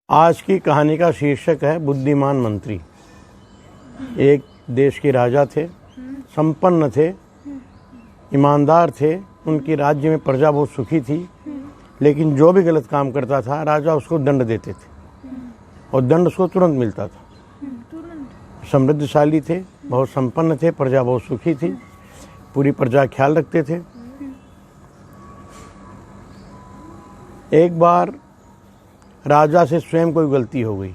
आज की कहानी का शीर्षक है बुद्धिमान मंत्री। एक देश के राजा थे, संपन्न थे, ईमानदार थे। उनकी राज्य में प्रजा बहुत सुखी थी, लेकिन जो भी गलत काम करता था राजा उसको दंड देते थे और दंड उसको तुरंत मिलता था। समृद्धशाली थे, बहुत संपन्न थे, प्रजा बहुत सुखी थी, पूरी प्रजा ख्याल रखते थे। एक बार राजा से स्वयं कोई गलती हो गई,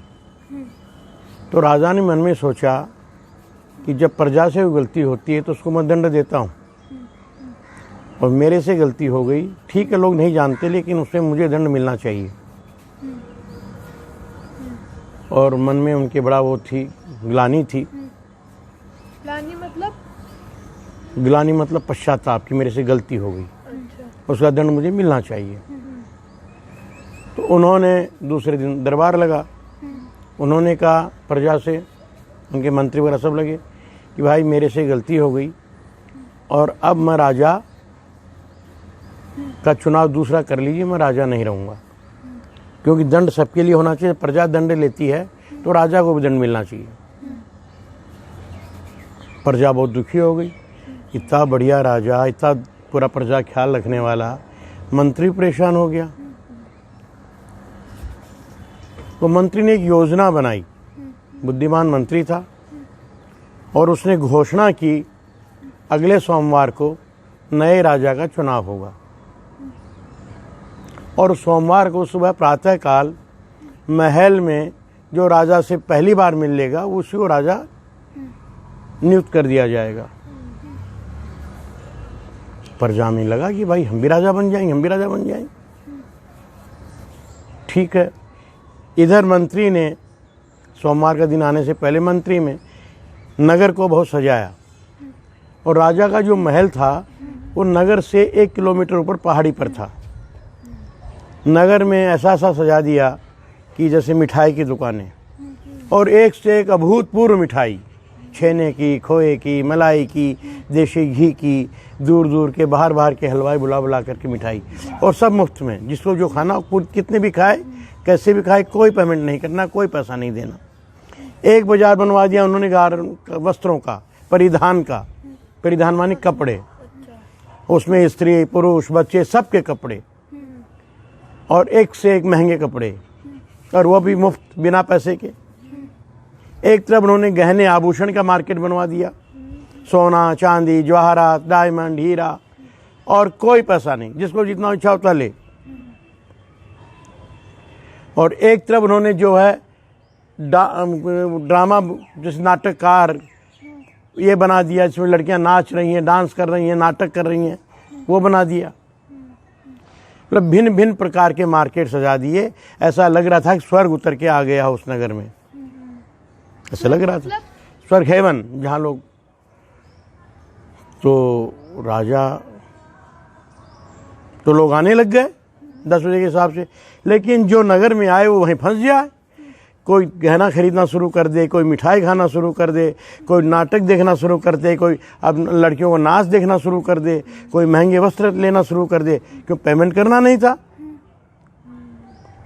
तो राजा ने मन में सोचा कि जब प्रजा से कोई गलती होती है तो उसको मैं दंड देता हूँ, और मेरे से गलती हो गई, ठीक है, लोग नहीं जानते, लेकिन उसमें मुझे दंड मिलना चाहिए। और मन में उनके बड़ा वो थी, ग्लानि थी। ग्लानि मतलब पश्चाताप कि मेरे से गलती हो गई। अच्छा। उसका दंड मुझे मिलना चाहिए। तो उन्होंने दूसरे दिन दरबार लगा। उन्होंने कहा प्रजा से, उनके मंत्री वगैरह सब लगे कि भाई मेरे से गलती हो गई और अब मैं राजा का चुनाव दूसरा कर लीजिए, मैं राजा नहीं रहूँगा, क्योंकि दंड सबके लिए होना चाहिए। प्रजा दंड लेती है तो राजा को भी दंड मिलना चाहिए। प्रजा बहुत दुखी हो गई। इतना बढ़िया राजा, इतना पूरा प्रजा ख्याल रखने वाला, मंत्री परेशान हो गया। तो मंत्री ने एक योजना बनाई। बुद्धिमान मंत्री था और उसने घोषणा की अगले सोमवार को नए राजा का चुनाव होगा, और सोमवार को सुबह प्रातःकाल महल में जो राजा से पहली बार मिल लेगा उसी को राजा नियुक्त कर दिया जाएगा। प्रजा में लगा कि भाई हम भी राजा बन जाएंगे, हम भी राजा बन जाएंगे। ठीक है। इधर मंत्री ने सोमवार का दिन आने से पहले मंत्री में नगर को बहुत सजाया, और राजा का जो महल था वो नगर से 1 किलोमीटर ऊपर पहाड़ी पर था। नगर में ऐसा सजा दिया कि जैसे मिठाई की दुकानें, और एक से एक अभूतपूर्व मिठाई, छेने की, खोए की, मलाई की, देसी घी की, दूर दूर के बाहर के हलवाई बुला करके मिठाई, और सब मुफ्त में। जिसको जो खाना कितने भी खाए, कैसे भी खाए, कोई पेमेंट नहीं करना, कोई पैसा नहीं देना। एक बाजार बनवा दिया उन्होंने वस्त्रों का, परिधान माने कपड़े, उसमें स्त्री पुरुष बच्चे सबके कपड़े, और एक से एक महंगे कपड़े, और वो भी मुफ्त, बिना पैसे के। एक तरफ उन्होंने गहने आभूषण का मार्केट बनवा दिया, सोना चांदी जवाहरात डायमंड हीरा, और कोई पैसा नहीं, जिसको जितना इच्छा होता ले। और एक तरफ उन्होंने जो है ड्रामा, जैसे नाटककार ये बना दिया, जिसमें लड़कियां नाच रही हैं, डांस कर रही हैं, नाटक कर रही हैं, वो बना दिया। मतलब भिन्न भिन्न प्रकार के मार्केट सजा दिए। ऐसा लग रहा था कि स्वर्ग उतर के आ गया उस नगर में, ऐसा लग रहा था, स्वर्ग हेवन, जहाँ लोग। तो राजा, तो लोग आने लग गए 10 बजे के हिसाब से, लेकिन जो नगर में आए वो वहीं फंस जाए। कोई गहना खरीदना शुरू कर दे, कोई मिठाई खाना शुरू कर दे, कोई नाटक देखना शुरू कर दे, कोई अब लड़कियों को नाच देखना शुरू कर दे, कोई महंगे वस्त्र लेना शुरू कर दे, क्यों पेमेंट करना नहीं था।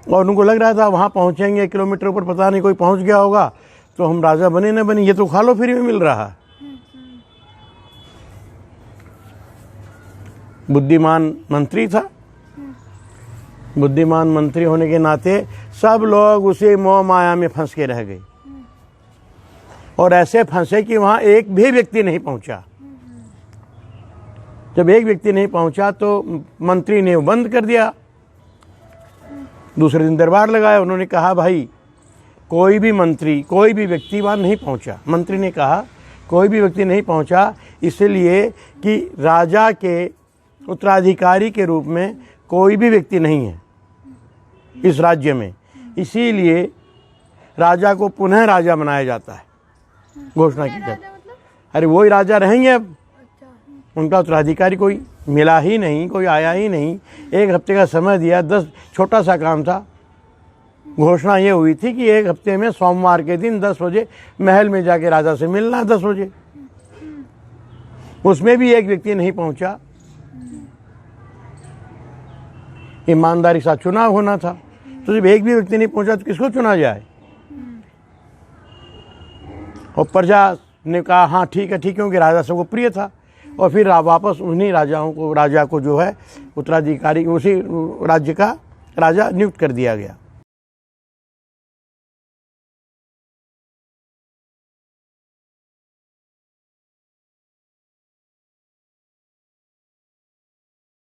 और उनको लग रहा था वहाँ पहुँचेंगे 1 किलोमीटर ऊपर, पता नहीं कोई पहुँच गया होगा तो हम राजा बने न बने, ये तो खा लो फ्री में मिल रहा है। बुद्धिमान मंत्री था। बुद्धिमान मंत्री होने के नाते सब लोग उसी मोह माया में फंस के रह गए, और ऐसे फंसे कि वहां एक भी व्यक्ति नहीं पहुंचा। जब एक व्यक्ति नहीं पहुंचा तो मंत्री ने बंद कर दिया। दूसरे दिन दरबार लगाया। उन्होंने कहा भाई कोई भी मंत्री, कोई भी व्यक्ति वहां नहीं पहुंचा। मंत्री ने कहा कोई भी व्यक्ति नहीं पहुंचा, इसलिए कि राजा के उत्तराधिकारी के रूप में कोई भी व्यक्ति नहीं है इस राज्य में, इसीलिए राजा को पुनः राजा बनाया जाता है, घोषणा की जाती है। अरे वही राजा रहेंगे अब। उनका उत्तराधिकारी कोई मिला ही नहीं, कोई आया ही नहीं। 1 हफ्ते का समय दिया, 10 छोटा सा काम था। घोषणा ये हुई थी कि 1 हफ्ते में सोमवार के दिन 10 बजे महल में जाके राजा से मिलना, 10 बजे। उसमें भी एक व्यक्ति नहीं पहुंचा। ईमानदारी से चुनाव होना था, तो जब एक भी व्यक्ति नहीं पहुंचा तो किसको चुना जाए? और प्रजा ने कहा हाँ ठीक है क्योंकि राजा सबको प्रिय था। और फिर वापस उन्हीं राजा को जो है उत्तराधिकारी उसी राज्य का राजा नियुक्त कर दिया गया।